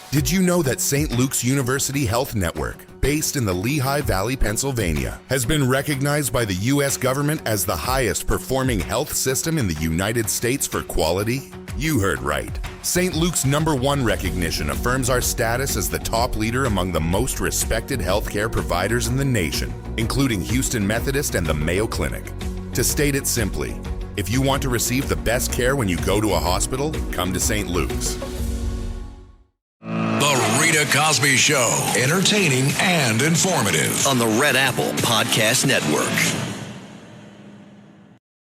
Did you know that St. Luke's University Health Network, based in the Lehigh Valley, Pennsylvania, has been recognized by the U.S. government as the highest performing health system in the United States for quality? You heard right. St. Luke's #1 recognition affirms our status as the top leader among the most respected healthcare providers in the nation, including Houston Methodist and the Mayo Clinic. To state it simply, if you want to receive the best care when you go to a hospital, come to St. Luke's. The Rita Cosby Show, entertaining and informative on the Red Apple Podcast Network.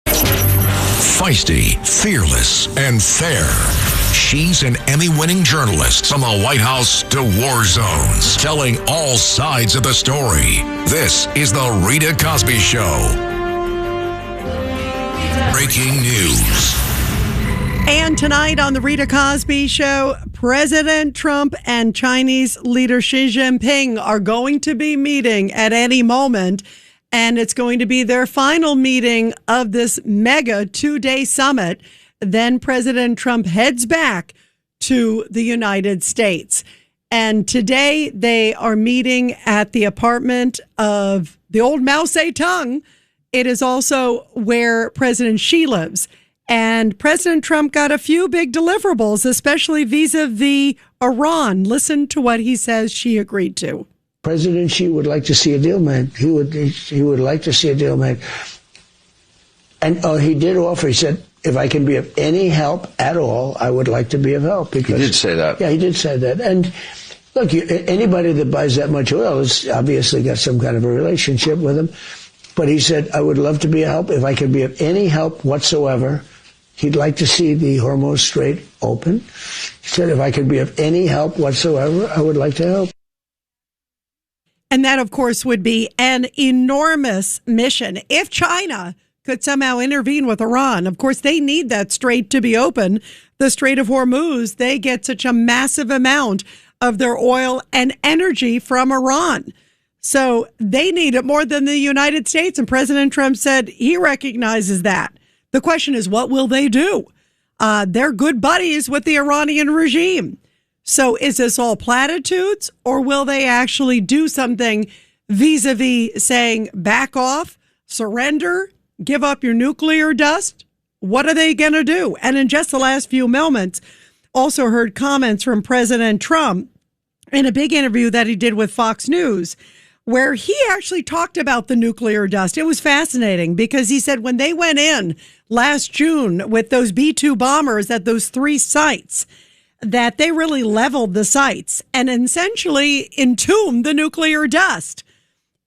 Feisty, fearless, and fair. She's an Emmy-winning journalist from the White House to war zones, telling all sides of the story. This is the Rita Cosby Show. Breaking news. And tonight on the Rita Cosby Show, President Trump and Chinese leader Xi Jinping are going to be meeting at any moment, and it's going to be their final meeting of this mega 2-day summit. Then President Trump heads back to the United States. And today they are meeting at the apartment of the old Mao Zedong. It is also where President Xi lives. And President Trump got a few big deliverables, especially vis-a-vis Iran. Listen to what he says Xi agreed to. President Xi would like to see a deal made. He would like to see a deal made. And he did offer, he said, if I can be of any help at all, I would like to be of help. Because, he did say that. Yeah, he did say that. And look, anybody that buys that much oil has obviously got some kind of a relationship with him. But he said, I would love to be of help. If I could be of any help whatsoever, he'd like to see the Hormuz Strait open. He said, if I could be of any help whatsoever, I would like to help. And that, of course, would be an enormous mission. If China could somehow intervene with Iran, of course, they need that strait to be open. The Strait of Hormuz, they get such a massive amount of their oil and energy from Iran. So they need it more than the United States. And President Trump said he recognizes that. The question is, what will they do? They're good buddies with the Iranian regime. So is this all platitudes, or will they actually do something vis-a-vis saying back off, surrender, give up your nuclear dust? What are they going to do? And in just the last few moments, also heard comments from President Trump in a big interview that he did with Fox News, where he actually talked about the nuclear dust. It was fascinating because he said when they went in last June with those B-2 bombers at those 3 sites, that they really leveled the sites and essentially entombed the nuclear dust.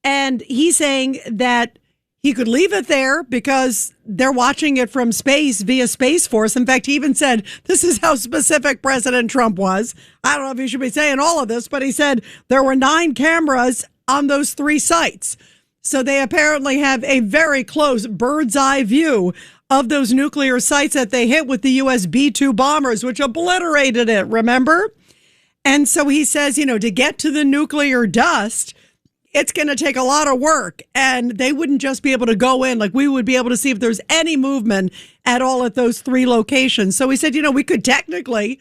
And he's saying that he could leave it there because they're watching it from space via Space Force. In fact, he even said, this is how specific President Trump was. I don't know if he should be saying all of this, but he said there were 9 cameras on those 3 sites. So they apparently have a very close bird's eye view of those nuclear sites that they hit with the U.S. B-2 bombers, which obliterated it, remember? And so he says, to get to the nuclear dust, it's going to take a lot of work. And they wouldn't just be able to go in. Like, we would be able to see if there's any movement at all at those 3 locations. So he said, we could technically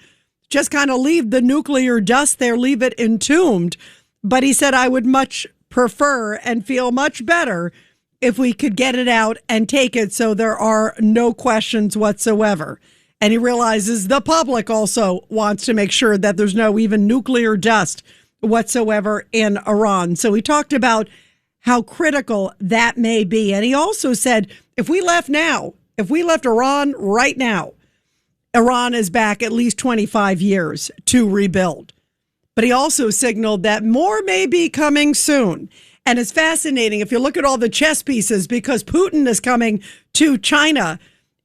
just kind of leave the nuclear dust there, leave it entombed. But he said, I would much prefer and feel much better if we could get it out and take it so there are no questions whatsoever. And he realizes the public also wants to make sure that there's no even nuclear dust whatsoever in Iran. So he talked about how critical that may be. And he also said, if we left Iran right now, Iran is back at least 25 years to rebuild. But he also signaled that more may be coming soon. And it's fascinating if you look at all the chess pieces, because Putin is coming to China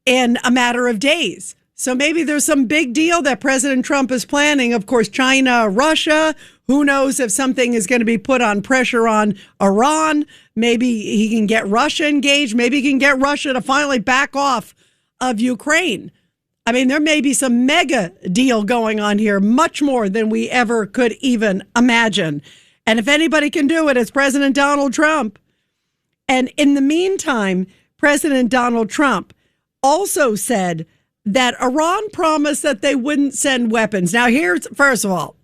in a matter of days. So maybe there's some big deal that President Trump is planning. Of course, China, Russia, who knows if something is going to be put on pressure on Iran. Maybe he can get Russia engaged. Maybe he can get Russia to finally back off of Ukraine. I mean, there may be some mega deal going on here, much more than we ever could even imagine. And if anybody can do it, it's President Donald Trump. And in the meantime, President Donald Trump also said that Iran promised that they wouldn't send weapons. Now, here's, first of all,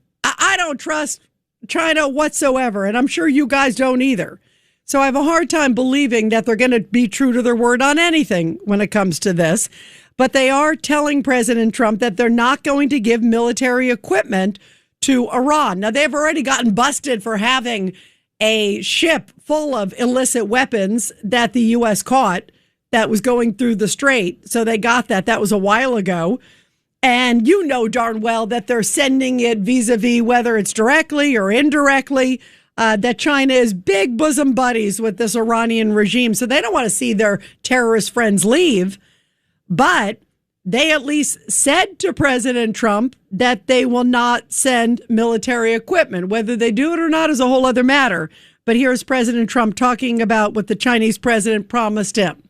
I don't trust China whatsoever, and I'm sure you guys don't either. So I have a hard time believing that they're going to be true to their word on anything when it comes to this. But they are telling President Trump that they're not going to give military equipment to Iran. Now, they've already gotten busted for having a ship full of illicit weapons that the U.S. caught that was going through the strait. So they got that. That was a while ago. And you know darn well that they're sending it vis-a-vis, whether it's directly or indirectly, that China is big bosom buddies with this Iranian regime. So they don't want to see their terrorist friends leave. But they at least said to President Trump that they will not send military equipment. Whether they do it or not is a whole other matter. But here's President Trump talking about what the Chinese president promised him.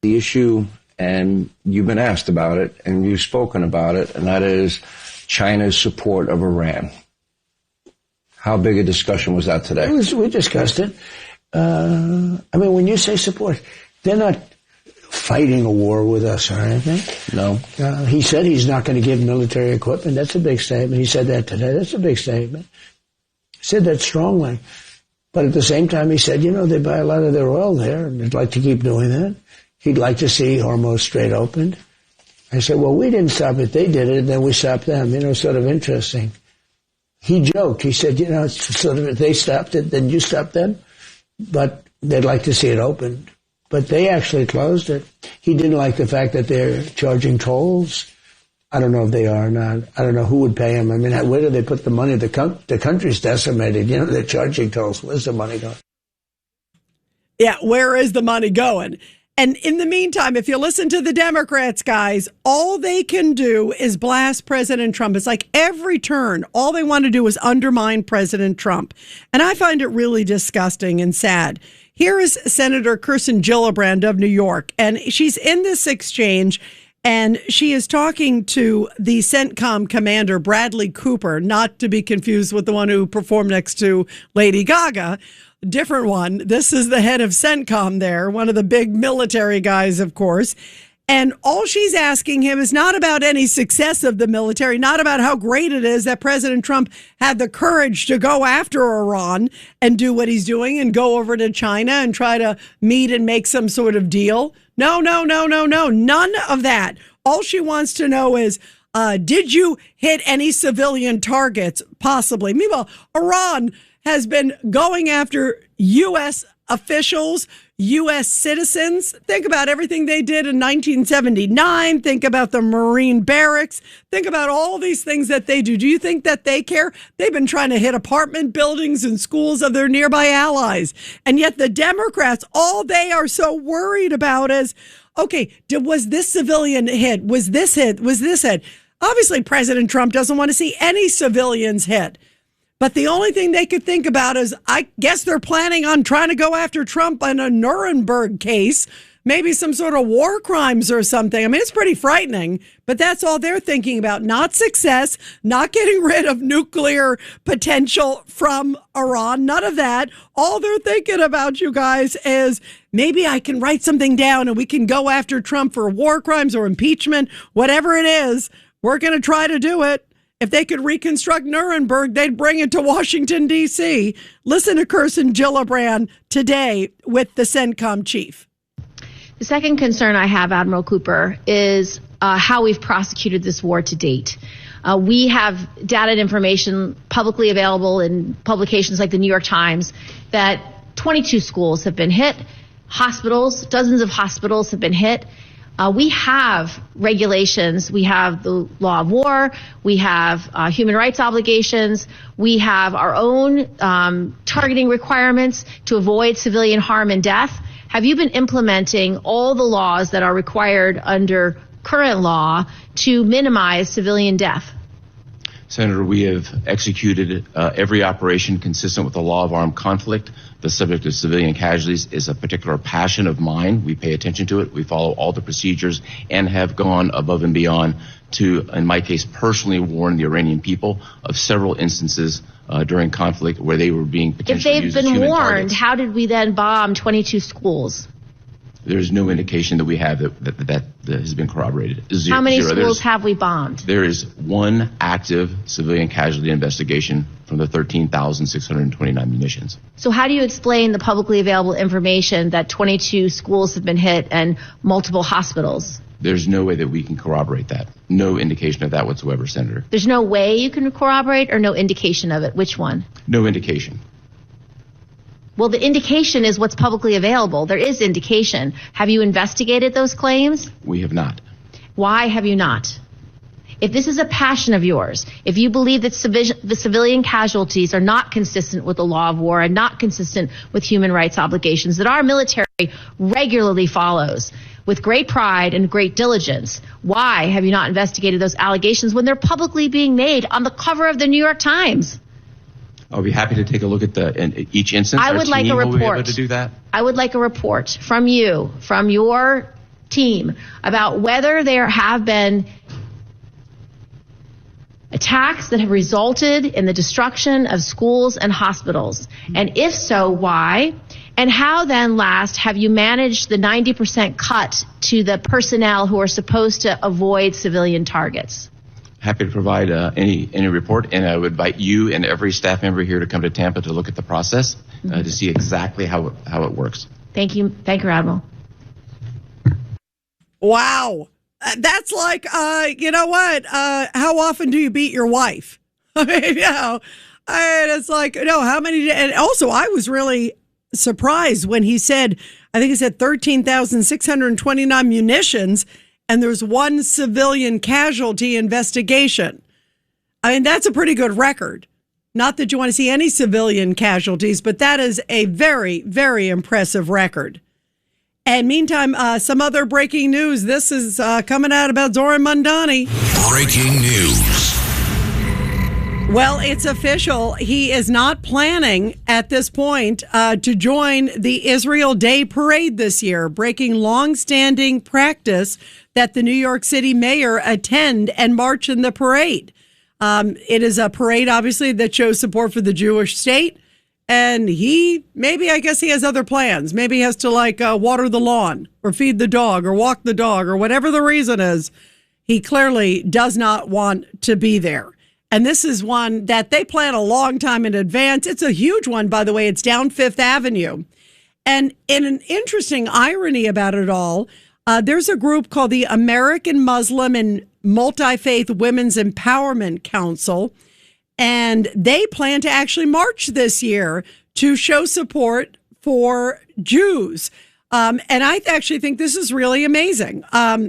The issue, and you've been asked about it, and you've spoken about it, and that is China's support of Iran. How big a discussion was that today? We discussed it. When you say support, they're not fighting a war with us or anything. No. He said he's not going to give military equipment. That's a big statement. He said that today. That's a big statement. He said that strongly. But at the same time, he said, they buy a lot of their oil there, and they'd like to keep doing that. He'd like to see Hormuz Strait opened. I said, well, we didn't stop it. They did it, and then we stopped them. Sort of interesting. He joked. He said, it's sort of, if they stopped it, then you stopped them. But they'd like to see it opened. But they actually closed it. He didn't like the fact that they're charging tolls. I don't know if they are or not. I don't know who would pay them. Where do they put the money? The country's decimated. They're charging tolls. Where's the money going? Yeah, where is the money going? And in the meantime, if you listen to the Democrats, guys, all they can do is blast President Trump. It's like every turn, all they want to do is undermine President Trump. And I find it really disgusting and sad. Here is Senator Kirsten Gillibrand of New York, and she's in this exchange, and she is talking to the CENTCOM commander, Bradley Cooper, not to be confused with the one who performed next to Lady Gaga. Different one. This is the head of CENTCOM there, one of the big military guys, of course. And all she's asking him is not about any success of the military, not about how great it is that President Trump had the courage to go after Iran and do what he's doing and go over to China and try to meet and make some sort of deal. No. None of that. All she wants to know is, did you hit any civilian targets, possibly? Meanwhile, Iran has been going after U.S. officials, U.S. citizens. Think about everything they did in 1979. Think about the Marine barracks. Think about all these things that they do. Do you think that they care? They've been trying to hit apartment buildings and schools of their nearby allies. And yet the Democrats, all they are so worried about is, okay, was this civilian hit? Was this hit? Was this hit? Obviously, President Trump doesn't want to see any civilians hit. But the only thing they could think about is, I guess they're planning on trying to go after Trump in a Nuremberg case, maybe some sort of war crimes or something. It's pretty frightening, but that's all they're thinking about. Not success, not getting rid of nuclear potential from Iran, none of that. All they're thinking about, you guys, is maybe I can write something down and we can go after Trump for war crimes or impeachment, whatever it is. We're going to try to do it. If they could reconstruct Nuremberg, they'd bring it to Washington, D.C. Listen to Kirsten Gillibrand today with the CENTCOM chief. The second concern I have, Admiral Cooper, is how we've prosecuted this war to date. We have data and information publicly available in publications like the New York Times that 22 schools have been hit, hospitals, dozens of hospitals have been hit. We have regulations. We have the law of war. We have human rights obligations. We have our own targeting requirements to avoid civilian harm and death. Have you been implementing all the laws that are required under current law to minimize civilian death? Senator, we have executed every operation consistent with the law of armed conflict. The subject of civilian casualties is a particular passion of mine. We pay attention to it. We follow all the procedures and have gone above and beyond to, in my case, personally warn the Iranian people of several instances during conflict where they were being potentially used as human targets. If they've been warned, how did we then bomb 22 schools? There's no indication that we have that has been corroborated. How many schools have we bombed? There is one active civilian casualty investigation from the 13,629 munitions. So how do you explain the publicly available information that 22 schools have been hit and multiple hospitals? There's no way that we can corroborate that. No indication of that whatsoever, Senator. There's no way you can corroborate or no indication of it? Which one? No indication. Well, the indication is what's publicly available. There is indication. Have you investigated those claims? We have not. Why have you not? If this is a passion of yours, if you believe that the civilian casualties are not consistent with the law of war and not consistent with human rights obligations that our military regularly follows with great pride and great diligence, why have you not investigated those allegations when they're publicly being made on the cover of the New York Times? I'll be happy to take a look at each instance. I would like a report. Will be able to do that. I would like a report from you, from your team, about whether there have been attacks that have resulted in the destruction of schools and hospitals. And if so, why? And how then, last, have you managed the 90% cut to the personnel who are supposed to avoid civilian targets? Happy to provide any report, and I would invite you and every staff member here to come to Tampa to look at the process to see exactly how it works. Thank you, Admiral. Wow. That's like, you know what? How often do you beat your wife? I mean, it's like, how many? And also, I was really surprised when he said, I think he said 13,629 munitions, and there's one civilian casualty investigation. I mean, that's a pretty good record. Not that you want to see any civilian casualties, but that is a very, very impressive record. And meantime, some other breaking news. This is coming out about Zohran Mamdani. Breaking news. Well, it's official. He is not planning at this point to join the Israel Day Parade this year, breaking longstanding practice that the New York City mayor attend and march in the parade. It is a parade, obviously, that shows support for the Jewish state. And I guess he has other plans. Maybe he has to water the lawn or feed the dog or walk the dog or whatever the reason is. He clearly does not want to be there. And this is one that they plan a long time in advance. It's a huge one, by the way. It's down Fifth Avenue. And in an interesting irony about it all, there's a group called the American Muslim and Multi-Faith Women's Empowerment Council. And they plan to actually march this year to show support for Jews. And I actually think this is really amazing.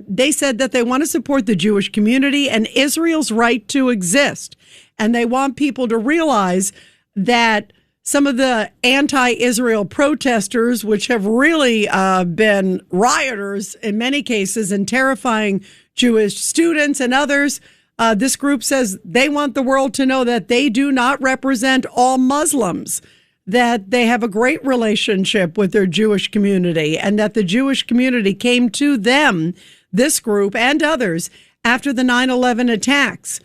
They said that they want to support the Jewish community and Israel's right to exist. And they want people to realize that some of the anti-Israel protesters, which have really been rioters in many cases and terrifying Jewish students and others, this group says they want the world to know that they do not represent all Muslims, that they have a great relationship with their Jewish community, and that the Jewish community came to them, this group and others, after the 9/11 attacks.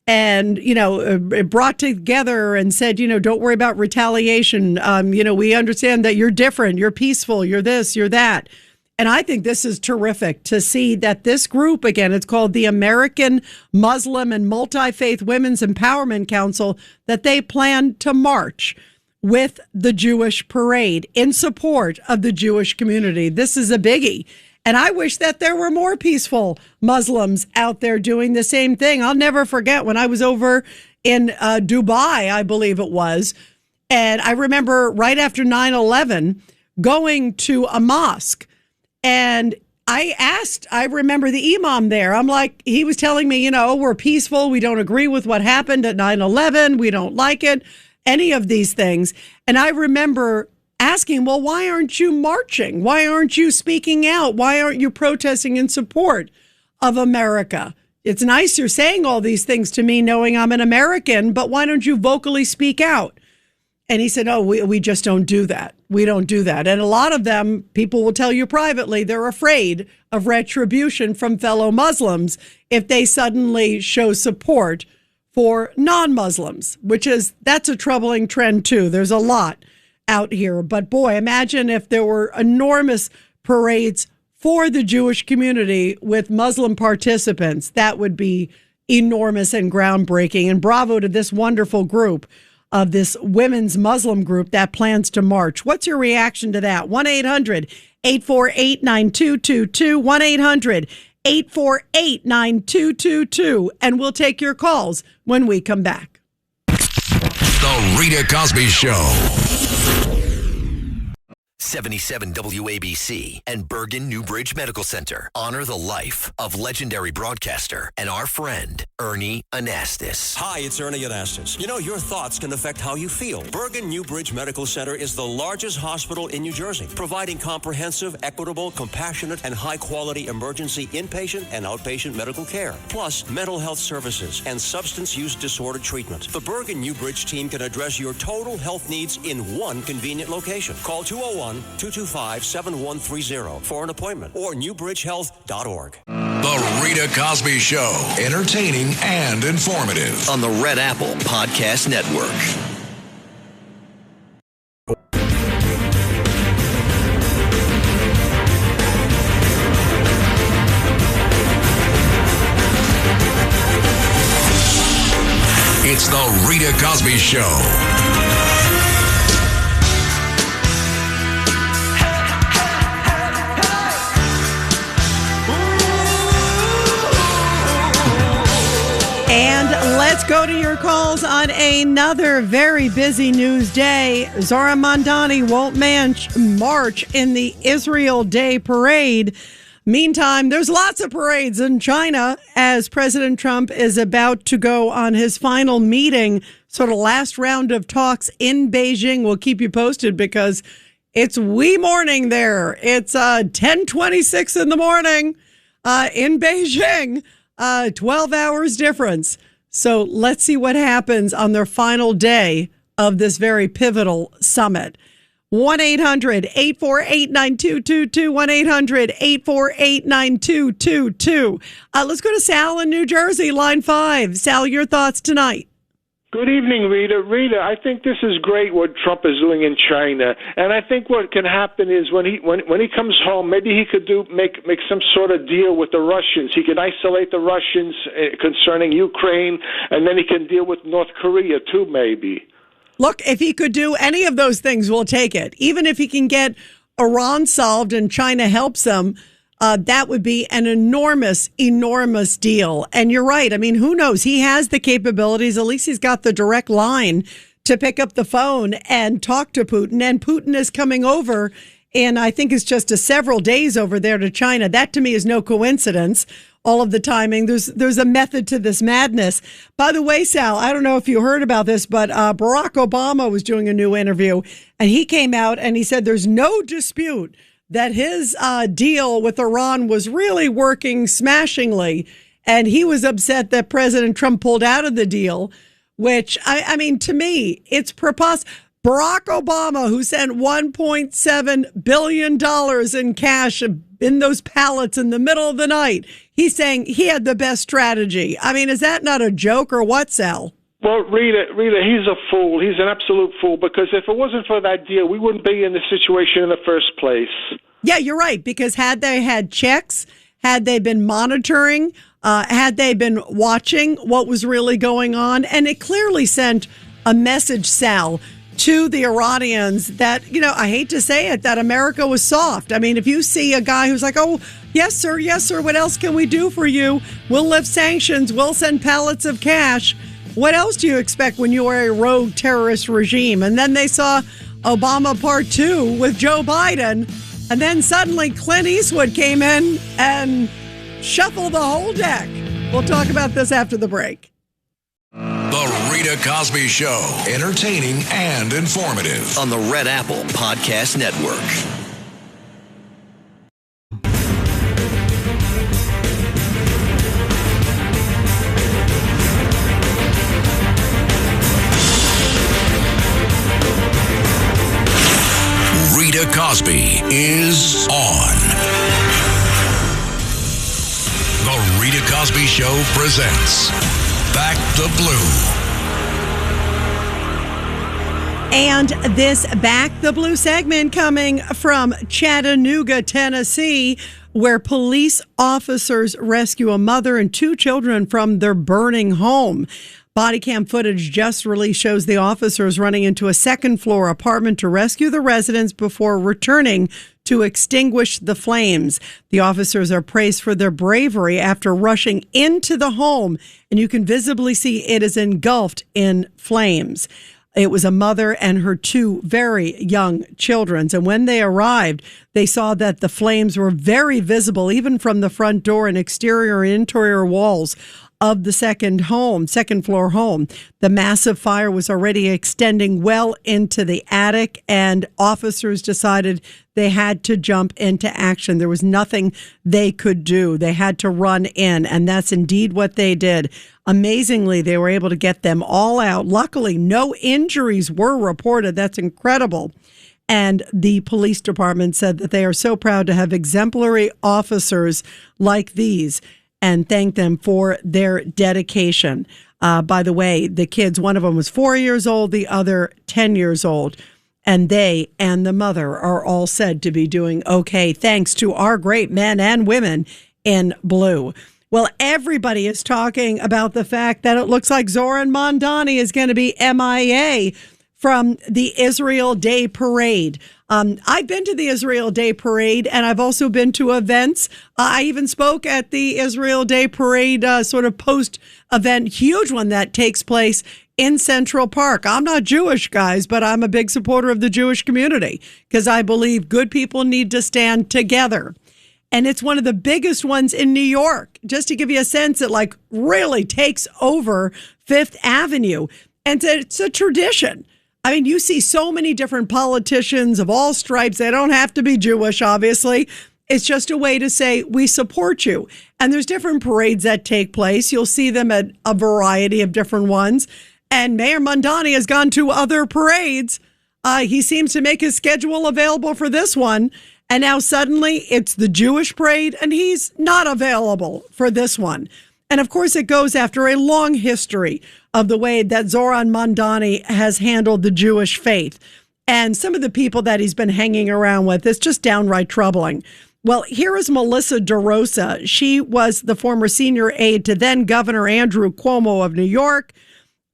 And, it brought together and said, don't worry about retaliation. We understand that you're different, you're peaceful, you're this, you're that. And I think this is terrific to see that this group, again, it's called the American Muslim and Multi-Faith Women's Empowerment Council, that they plan to march with the Jewish parade in support of the Jewish community. This is a biggie. And I wish that there were more peaceful Muslims out there doing the same thing. I'll never forget when I was over in Dubai, I believe it was. And I remember right after 9/11 going to a mosque. And I remember the imam there. I'm like, he was telling me, we're peaceful. We don't agree with what happened at 9/11. We don't like it. Any of these things. And I remember asking, well, why aren't you marching? Why aren't you speaking out? Why aren't you protesting in support of America? It's nice you're saying all these things to me knowing I'm an American, but why don't you vocally speak out? And he said, we just don't do that. We don't do that. And a lot of them, people will tell you privately, they're afraid of retribution from fellow Muslims if they suddenly show support for non-Muslims, that's a troubling trend too. There's a lot out here. But boy, imagine if there were enormous parades for the Jewish community with Muslim participants. That would be enormous and groundbreaking. And bravo to this wonderful group of this women's Muslim group that plans to march. What's your reaction to that? 1-800-848-9222, 1-800-848-9222. And we'll take your calls when we come back. The Rita Cosby Show. 77 WABC and Bergen Newbridge Medical Center honor the life of legendary broadcaster and our friend, Ernie Anastas. Hi, it's Ernie Anastas. You know, your thoughts can affect how you feel. Bergen Newbridge Medical Center is the largest hospital in New Jersey, providing comprehensive, equitable, compassionate, and high-quality emergency inpatient and outpatient medical care, plus mental health services and substance use disorder treatment. The Bergen Newbridge team can address your total health needs in one convenient location. Call 201-225-7130 for an appointment or newbridgehealth.org. The Rita Cosby Show. Entertaining and informative. On the Red Apple Podcast Network. It's the Rita Cosby Show. And let's go to your calls on another very busy news day. Zohran Mamdani won't march in the Israel Day Parade. Meantime, there's lots of parades in China as President Trump is about to go on his final meeting, sort of last round of talks in Beijing. We'll keep you posted because it's wee morning there. It's 10:26 in the morning in Beijing. 12 hours difference. So let's see what happens on their final day of this very pivotal summit. 1-800-848-9222, 1-800-848-9222. Let's go to Sal in New Jersey, line 5. Sal, your thoughts tonight. Good evening, Rita. Rita, I think this is great what Trump is doing in China, and I think what can happen is when he comes home, maybe he could make some sort of deal with the Russians. He can isolate the Russians concerning Ukraine, and then he can deal with North Korea too, maybe. Look, if he could do any of those things, we'll take it. Even if he can get Iran solved and China helps them. That would be an enormous, enormous deal. And you're right. I mean, who knows? He has the capabilities. At least he's got the direct line to pick up the phone and talk to Putin. And Putin is coming over, and I think it's just several days over there to China. That to me is no coincidence. All of the timing. There's a method to this madness. By the way, Sal, I don't know if you heard about this, but Barack Obama was doing a new interview, and he came out and he said there's no dispute that his deal with Iran was really working smashingly. And he was upset that President Trump pulled out of the deal, which, I mean, to me, it's preposterous. Barack Obama, who sent $1.7 billion in cash in those pallets in the middle of the night, he's saying he had the best strategy. I mean, is that not a joke or what, Sal? Well, Rita, he's a fool. He's an absolute fool, because if it wasn't for that deal, we wouldn't be in this situation in the first place. Yeah, you're right, because had they had checks, had they been monitoring, had they been watching what was really going on, and it clearly sent a message, Sal, to the Iranians that, you know, I hate to say it, that America was soft. I mean, if you see a guy who's like, oh, yes, sir, what else can we do for you? We'll lift sanctions, we'll send pallets of cash. What else do you expect when you are a rogue terrorist regime? And then they saw Obama Part 2 with Joe Biden. And then suddenly Clint Eastwood came in and shuffled the whole deck. We'll talk about this after the break. The Rita Cosby Show. Entertaining and informative. On the Red Apple Podcast Network. Rita Cosby is on. The Rita Cosby Show presents Back the Blue. And this Back the Blue segment coming from Chattanooga, Tennessee, where police officers rescue a mother and two children from their burning home. Body cam footage just released shows the officers running into a second-floor apartment to rescue the residents before returning to extinguish the flames. The officers are praised for their bravery after rushing into the home, and you can visibly see it is engulfed in flames. It was a mother and her two very young children. And when they arrived, they saw that the flames were very visible, even from the front door and exterior and interior walls of the second floor home. The massive fire was already extending well into the attic, and officers decided they had to jump into action. There was nothing they could do. They had to run in, and that's indeed what they did. Amazingly, they were able to get them all out. Luckily, no injuries were reported. That's incredible. And the police department said that they are so proud to have exemplary officers like these and thank them for their dedication. By the way, the kids, one of them was 4 years old, the other 10 years old. And they and the mother are all said to be doing okay, thanks to our great men and women in blue. Well, everybody is talking about the fact that it looks like Zohran Mamdani is going to be MIA from the Israel Day Parade. I've been to the Israel Day Parade, and I've also been to events. I even spoke at the Israel Day Parade sort of post-event, huge one that takes place in Central Park. I'm not Jewish, guys, but I'm a big supporter of the Jewish community because I believe good people need to stand together. And it's one of the biggest ones in New York. Just to give you a sense, it like really takes over Fifth Avenue. And it's a tradition. I mean, you see so many different politicians of all stripes. They don't have to be Jewish, obviously. It's just a way to say, we support you. And there's different parades that take place. You'll see them at a variety of different ones. And Mayor Mamdani has gone to other parades. He seems to make his schedule available for this one. And now suddenly it's the Jewish parade, and he's not available for this one. And of course, it goes after a long history of the way that Zohran Mamdani has handled the Jewish faith. And some of the people that he's been hanging around with, it's just downright troubling. Well, here is Melissa DeRosa. She was the former senior aide to then Governor Andrew Cuomo of New York.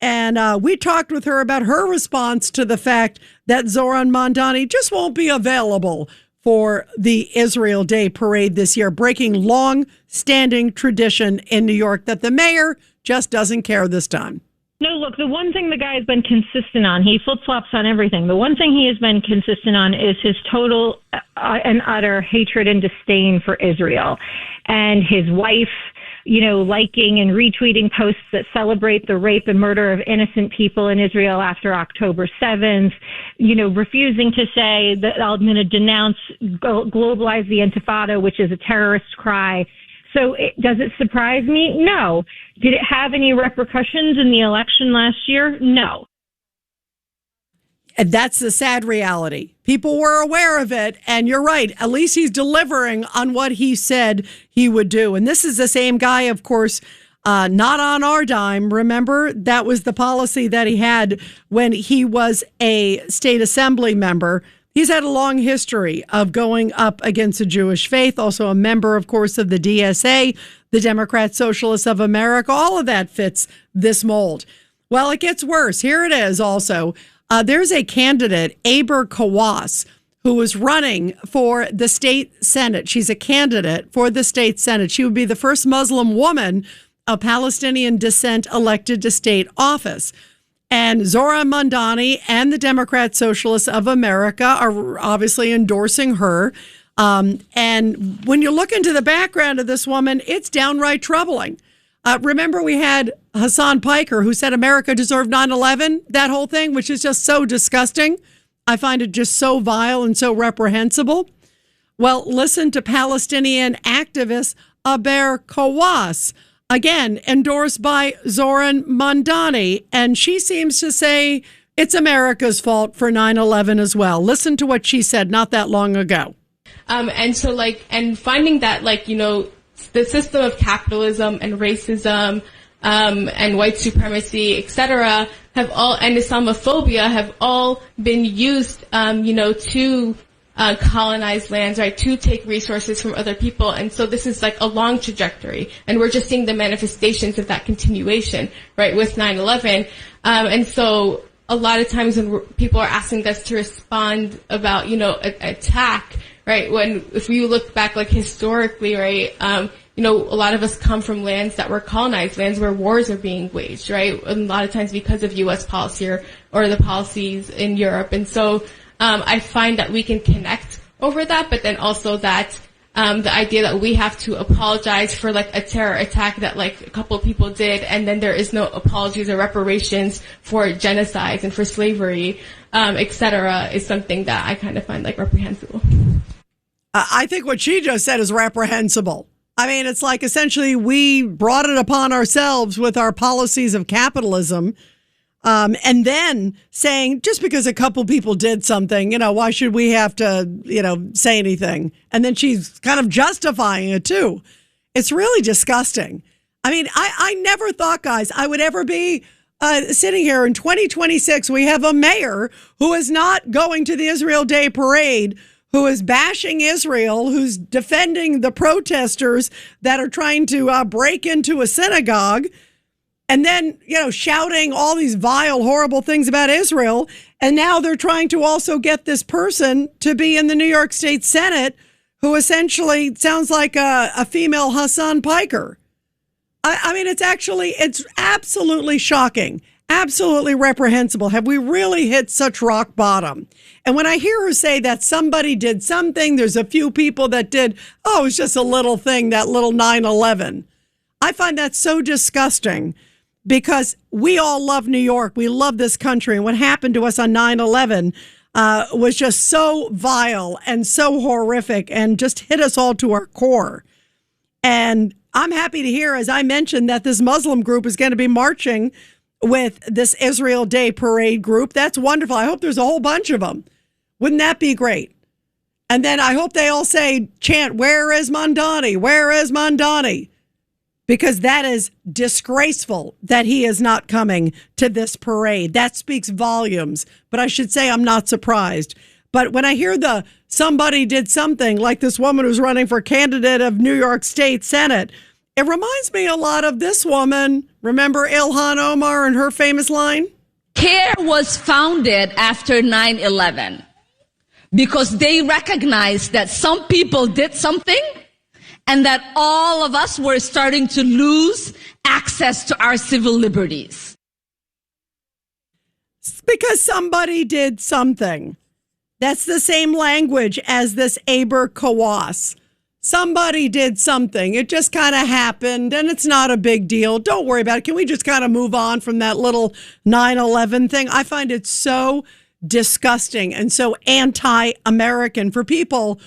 And we talked with her about her response to the fact that Zohran Mamdani just won't be available for the Israel Day Parade this year, breaking long-standing tradition in New York that the mayor just doesn't care this time. No, look, the one thing the guy has been consistent on, he flip-flops on everything. The one thing he has been consistent on is his total and utter hatred and disdain for Israel. And his wife, liking and retweeting posts that celebrate the rape and murder of innocent people in Israel after October 7th, refusing to say that I'm going to denounce, globalize the Intifada, which is a terrorist cry. So does it surprise me? No. Did it have any repercussions in the election last year? No. And that's the sad reality. People were aware of it, and you're right. At least he's delivering on what he said he would do. And this is the same guy, of course, not on our dime. Remember, that was the policy that he had when he was a state assembly member. He's had a long history of going up against the Jewish faith, also a member, of course, of the DSA, the Democrat Socialists of America. All of that fits this mold. Well, it gets worse. Here it is also. There's a candidate, Aber Kawas, who was running for the state Senate. She's a candidate for the state Senate. She would be the first Muslim woman of Palestinian descent elected to state office. And Zohran Mamdani and the Democrat Socialists of America are obviously endorsing her. And when you look into the background of this woman, it's downright troubling. Remember, we had Hassan Piker, who said America deserved 9/11, that whole thing, which is just so disgusting. I find it just so vile and so reprehensible. Well, listen to Palestinian activist Aber Kawas, again, endorsed by Zohran Mamdani. And she seems to say it's America's fault for 9/11 as well. Listen to what she said not that long ago. And finding that, the system of capitalism and racism and white supremacy, etc., and Islamophobia have all been used, to colonize lands, right, to take resources from other people. And so this is like a long trajectory. And we're just seeing the manifestations of that continuation, right, with 9/11. And so a lot of times when people are asking us to respond about, attack, right, if you look back, like, historically, right, a lot of us come from lands that were colonized, lands where wars are being waged, right, and a lot of times because of U.S. policy or the policies in Europe. And so I find that we can connect over that, but then also that the idea that we have to apologize for, like, a terror attack that, like, a couple of people did, and then there is no apologies or reparations for genocides and for slavery, et cetera, is something that I kind of find, like, reprehensible. I think what she just said is reprehensible. I mean, it's like essentially we brought it upon ourselves with our policies of capitalism. And then saying, just because a couple people did something, why should we have to, say anything? And then she's kind of justifying it too. It's really disgusting. I mean, I never thought, guys, I would ever be sitting here in 2026. We have a mayor who is not going to the Israel Day parade, who is bashing Israel, who's defending the protesters that are trying to break into a synagogue. And then, shouting all these vile, horrible things about Israel. And now they're trying to also get this person to be in the New York State Senate, who essentially sounds like a female Hassan Piker. I mean, it's absolutely shocking, absolutely reprehensible. Have we really hit such rock bottom? And when I hear her say that somebody did something, there's a few people that did, it was just a little thing, that little 9/11. I find that so disgusting. Because we all love New York. We love this country. And what happened to us on 9/11 was just so vile and so horrific and just hit us all to our core. And I'm happy to hear, as I mentioned, that this Muslim group is going to be marching with this Israel Day parade group. That's wonderful. I hope there's a whole bunch of them. Wouldn't that be great? And then I hope they all chant, "Where is Mamdani? Where is Mamdani?" Because that is disgraceful that he is not coming to this parade. That speaks volumes. But I should say I'm not surprised. But when I hear somebody did something, like this woman who's running for candidate of New York State Senate, it reminds me a lot of this woman. Remember Ilhan Omar and her famous line? CARE was founded after 9/11 because they recognized that some people did something and that all of us were starting to lose access to our civil liberties. Because somebody did something. That's the same language as this Aber Kawas. Somebody did something. It just kind of happened, and it's not a big deal. Don't worry about it. Can we just kind of move on from that little 9/11 thing? I find it so disgusting and so anti-American for people.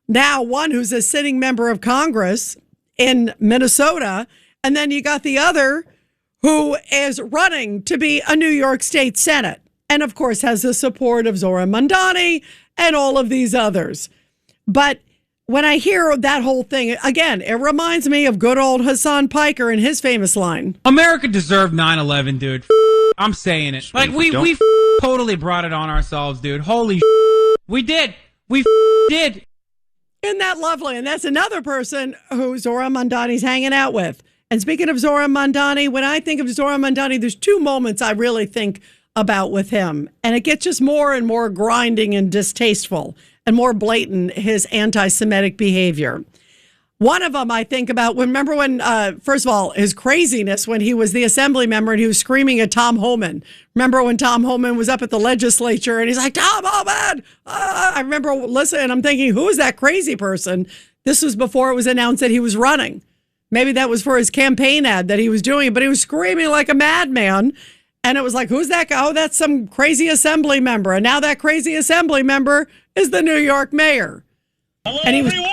Now, one who's a sitting member of Congress in Minnesota, and then you got the other who is running to be a New York State Senate, and of course has the support of Zohran Mamdani and all of these others. But when I hear that whole thing, again, it reminds me of good old Hassan Piker and his famous line. America deserved 9/11, dude. I'm saying it. Like, we totally brought it on ourselves, dude. Holy we did. We did. Isn't that lovely? And that's another person who Zohran Mamdani's hanging out with. And speaking of Zohran Mamdani, when I think of Zohran Mamdani, there's two moments I really think about with him. And it gets just more and more grinding and distasteful and more blatant, his anti-Semitic behavior. One of them I think about, remember when, first of all, his craziness when he was the assembly member and he was screaming at Tom Homan. Remember when Tom Homan was up at the legislature and he's like, Tom Homan! I remember listening and I'm thinking, who is that crazy person? This was before it was announced that he was running. Maybe that was for his campaign ad that he was doing, but he was screaming like a madman. And it was like, who's that guy? Oh, that's some crazy assembly member. And now that crazy assembly member is the New York mayor. Hello, and he was, everyone!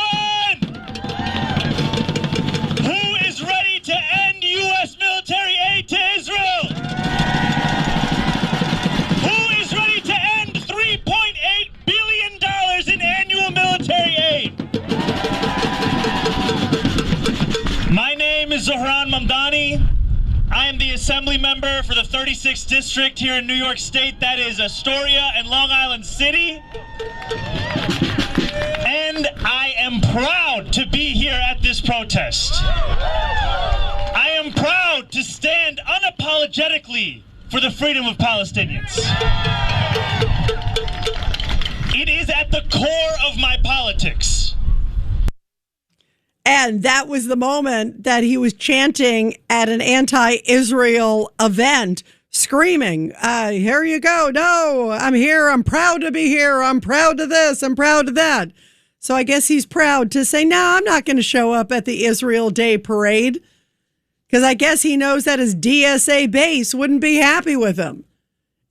Who is ready to end U.S. military aid to Israel? Who is ready to end $3.8 billion in annual military aid? My name is Zohran Mamdani. I am the assembly member for the 36th 6th District here in New York State. That is Astoria and Long Island City. And I am proud to be here at this protest. I am proud to stand unapologetically for the freedom of Palestinians. It is at the core of my politics. And that was the moment that he was chanting at an anti-Israel event, screaming, here you go. No, I'm here. I'm proud to be here. I'm proud of this. I'm proud of that. So I guess he's proud to say, no, I'm not going to show up at the Israel Day parade, because I guess he knows that his DSA base wouldn't be happy with him.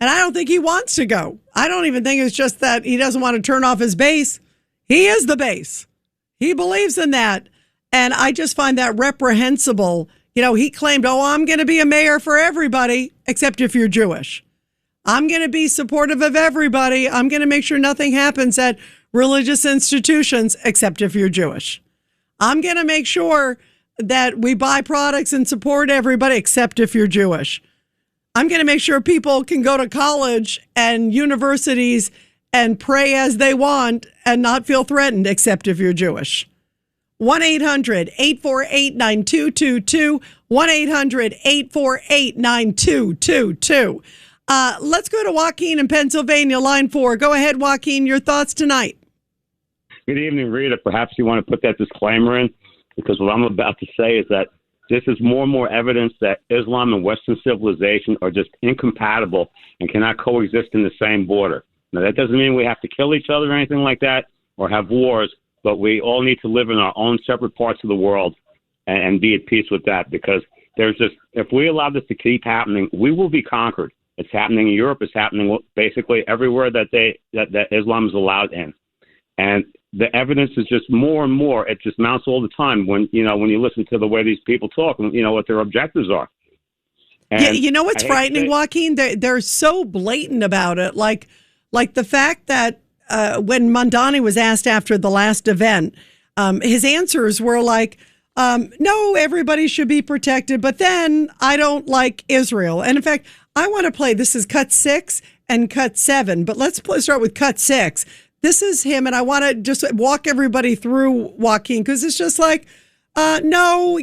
And I don't think he wants to go. I don't even think it's just that he doesn't want to turn off his base. He is the base. He believes in that. And I just find that reprehensible. You know, he claimed, I'm going to be a mayor for everybody, except if you're Jewish. I'm going to be supportive of everybody. I'm going to make sure nothing happens at religious institutions, except if you're Jewish. I'm going to make sure that we buy products and support everybody, except if you're Jewish. I'm going to make sure people can go to college and universities and pray as they want and not feel threatened, except if you're Jewish. 1-800-848-9222. 1-800-848-9222. Let's go to Joaquin in Pennsylvania, line 4. Go ahead, Joaquin. Your thoughts tonight. Good evening, Rita. Perhaps you want to put that disclaimer in, because what I'm about to say is that this is more and more evidence that Islam and Western civilization are just incompatible and cannot coexist in the same border. Now, that doesn't mean we have to kill each other or anything like that or have wars, but we all need to live in our own separate parts of the world and be at peace with that, because there's just, if we allow this to keep happening, we will be conquered. It's happening in Europe. It's happening basically everywhere that Islam is allowed in. And the evidence is just more and more. It just mounts all the time when you listen to the way these people talk and what their objectives are. And yeah, you know what's frightening, Joaquin? They're so blatant about it. Like the fact that when Mamdani was asked after the last event, his answers were like, no, everybody should be protected, but then I don't like Israel. And in fact, I want to play, this is cut 6 and cut 7, but let's start with cut 6. This is him, and I want to just walk everybody through, Joaquin, because it's just like, no,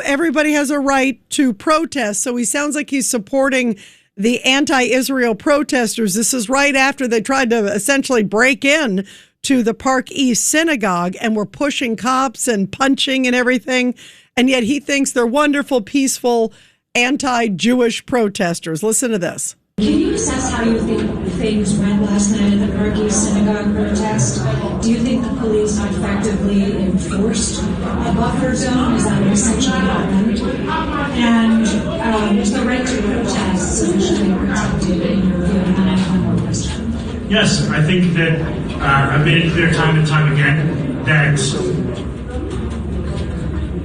everybody has a right to protest. So he sounds like he's supporting the anti-Israel protesters. This is right after they tried to essentially break in to the Park East synagogue and were pushing cops and punching and everything. And yet he thinks they're wonderful, peaceful, anti-Jewish protesters. Listen to this. Can you assess how you think things went last night at the Park East synagogue protest? Do you think the police effectively enforced a buffer zone? Is that what essentially happened? And was the right to protest sufficiently protected in your view? And then I have one more question. Yes, I think that I've made it clear time and time again that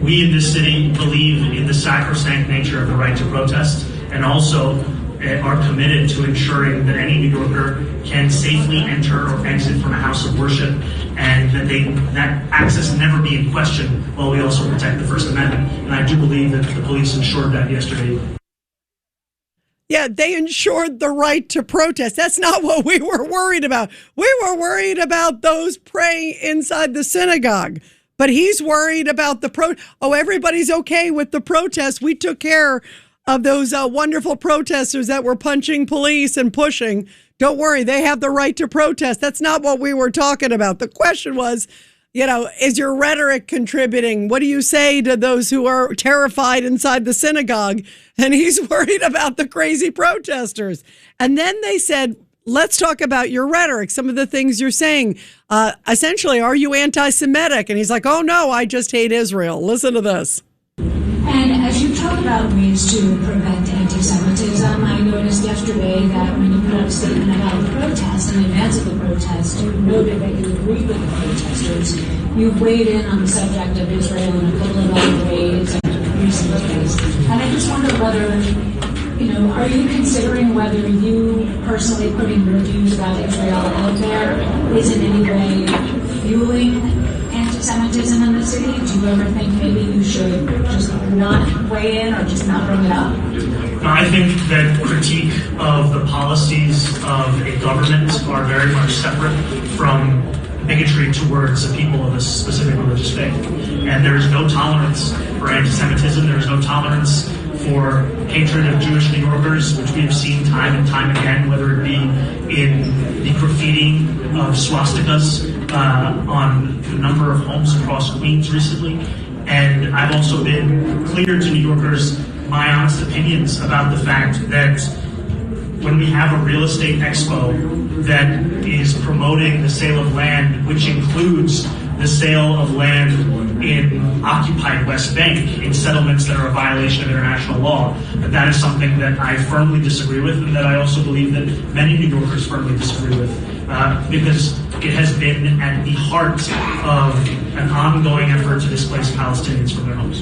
we in this city believe in the sacrosanct nature of the right to protest, and also are committed to ensuring that any New Yorker can safely enter or exit from a house of worship, and that access never be in question, while we also protect the First Amendment. And I do believe that the police ensured that yesterday. Yeah, they ensured the right to protest. That's not what we were worried about. We were worried about those praying inside the synagogue. But he's worried about everybody's okay with the protest. We took care of those wonderful protesters that were punching police and pushing. Don't worry, they have the right to protest. That's not what we were talking about. The question was, is your rhetoric contributing? What do you say to those who are terrified inside the synagogue? And he's worried about the crazy protesters. And then they said, let's talk about your rhetoric, some of the things you're saying. Essentially, are you anti-Semitic? And he's like, oh, no, I just hate Israel. Listen to this. And as you talk about ways to prevent anti-Semitism, I noticed yesterday that when you put out a statement about the protest, in advance of the protest, you noted that you agreed with the protesters. You've weighed in on the subject of Israel in a couple of other ways and recent ways. And I just wonder whether, are you considering whether you personally putting your views about Israel out there is in any way fueling anti-Semitism? anti-Semitism in the city? Do you ever think maybe you should just not weigh in or just not bring it up? I think that critique of the policies of a government are very much separate from bigotry towards the people of a specific religious faith. And there is no tolerance for anti-Semitism. There is no tolerance for hatred of Jewish New Yorkers, which we have seen time and time again, whether it be in the graffiti of swastikas on a number of homes across Queens recently. And I've also been clear to New Yorkers my honest opinions about the fact that when we have a real estate expo that is promoting the sale of land, which includes the sale of land in occupied West Bank in settlements that are a violation of international law, that is something that I firmly disagree with, and that I also believe that many New Yorkers firmly disagree with, because it has been at the heart of an ongoing effort to displace Palestinians from their homes.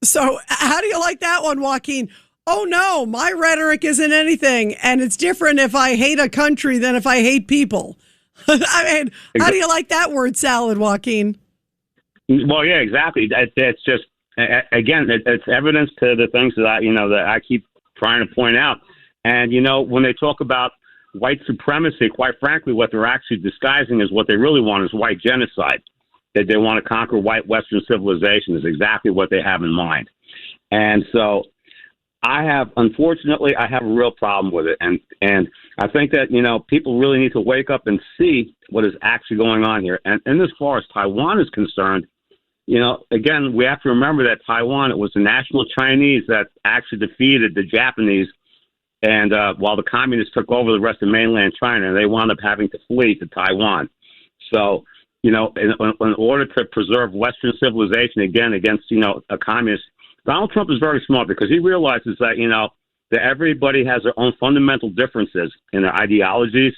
So how do you like that one, Joaquin? Oh, no, my rhetoric isn't anything, and it's different if I hate a country than if I hate people. I mean, how do you like that word salad, Joaquin? Well, yeah, exactly. It's just, again, it's evidence to the things that I keep trying to point out. And, when they talk about white supremacy, quite frankly, what they're actually disguising is what they really want is white genocide. That they want to conquer white Western civilization is exactly what they have in mind. And so unfortunately, I have a real problem with it. And I think that, people really need to wake up and see what is actually going on here. And as far as Taiwan is concerned, again, we have to remember that Taiwan, it was the national Chinese that actually defeated the Japanese. And while the communists took over the rest of mainland China, they wound up having to flee to Taiwan. So, in order to preserve Western civilization again against, a communist, Donald Trump is very smart because he realizes that, that everybody has their own fundamental differences in their ideologies,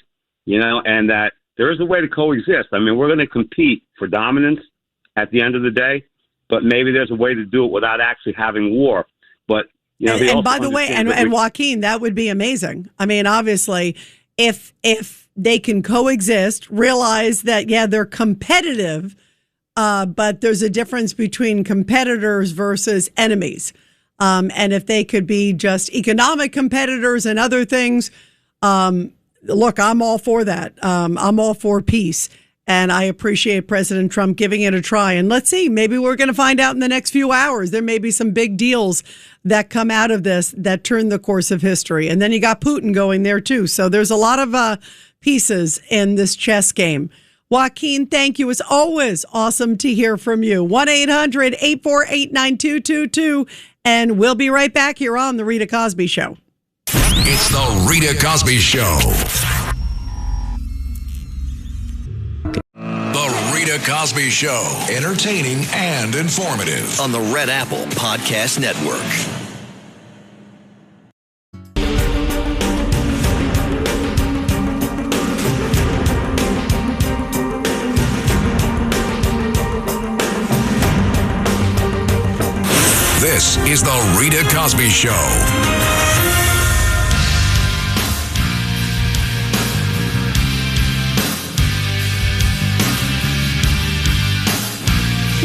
and that there is a way to coexist. I mean, we're going to compete for dominance at the end of the day, but maybe there's a way to do it without actually having war. But, and by the way, and Joaquin, that would be amazing. I mean, obviously, if they can coexist, realize that, yeah, they're competitive, but there's a difference between competitors versus enemies. And if they could be just economic competitors and other things, look, I'm all for that. I'm all for peace. And I appreciate President Trump giving it a try. And let's see, maybe we're going to find out in the next few hours. There may be some big deals that come out of this that turn the course of history. And then you got Putin going there, too. So there's a lot of pieces in this chess game. Joaquin, thank you. It's always awesome to hear from you. 1-800-848-9222. And we'll be right back here on The Rita Cosby Show. It's The Rita Cosby Show. The Rita Cosby Show. Entertaining and informative. On the Red Apple Podcast Network. This is The Rita Cosby Show.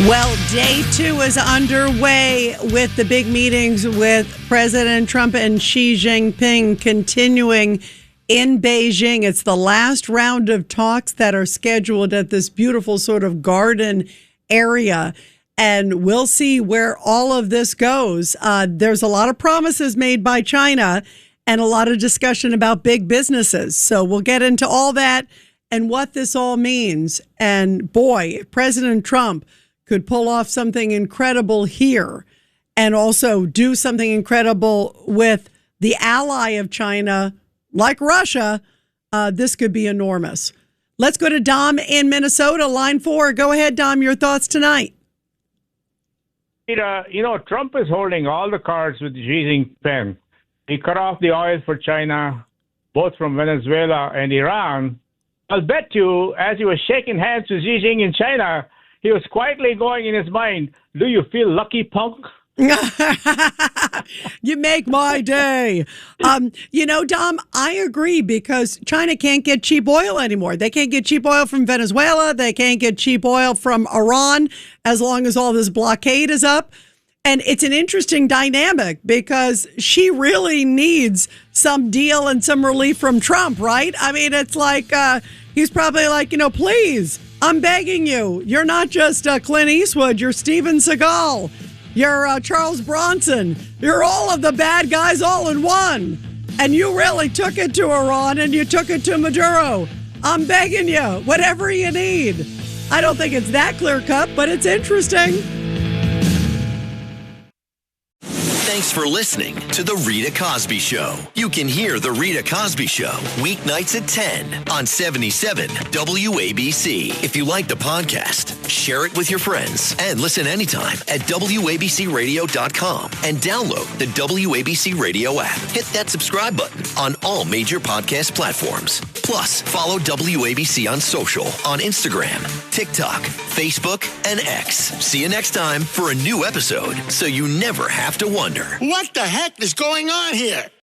Well, day 2 is underway with the big meetings with President Trump and Xi Jinping continuing in Beijing. It's the last round of talks that are scheduled at this beautiful sort of garden area. And we'll see where all of this goes. There's a lot of promises made by China and a lot of discussion about big businesses. So we'll get into all that and what this all means. And boy, if President Trump could pull off something incredible here and also do something incredible with the ally of China, like Russia, this could be enormous. Let's go to Dom in Minnesota, line 4. Go ahead, Dom, your thoughts tonight. Trump is holding all the cards with Xi Jinping. He cut off the oil for China, both from Venezuela and Iran. I'll bet you, as he was shaking hands with Xi Jinping in China, he was quietly going in his mind, "Do you feel lucky, punk? You make my day. Dom, I agree, because China can't get cheap oil anymore. They can't get cheap oil from Venezuela. They can't get cheap oil from Iran as long as all this blockade is up. And it's an interesting dynamic because she really needs some deal and some relief from Trump, right? I mean, it's like he's probably like, please, I'm begging you. You're not just Clint Eastwood. You're Steven Seagal. You're Charles Bronson. You're all of the bad guys all in one. And you really took it to Iran and you took it to Maduro. I'm begging you, whatever you need. I don't think it's that clear cut, but it's interesting. Thanks for listening to The Rita Cosby Show. You can hear The Rita Cosby Show weeknights at 10 on 77 WABC. If you like the podcast, share it with your friends and listen anytime at WABCRadio.com and download the WABC Radio app. Hit that subscribe button on all major podcast platforms. Plus, follow WABC on social on Instagram, TikTok, Facebook, and X. See you next time for a new episode so you never have to wonder. What the heck is going on here?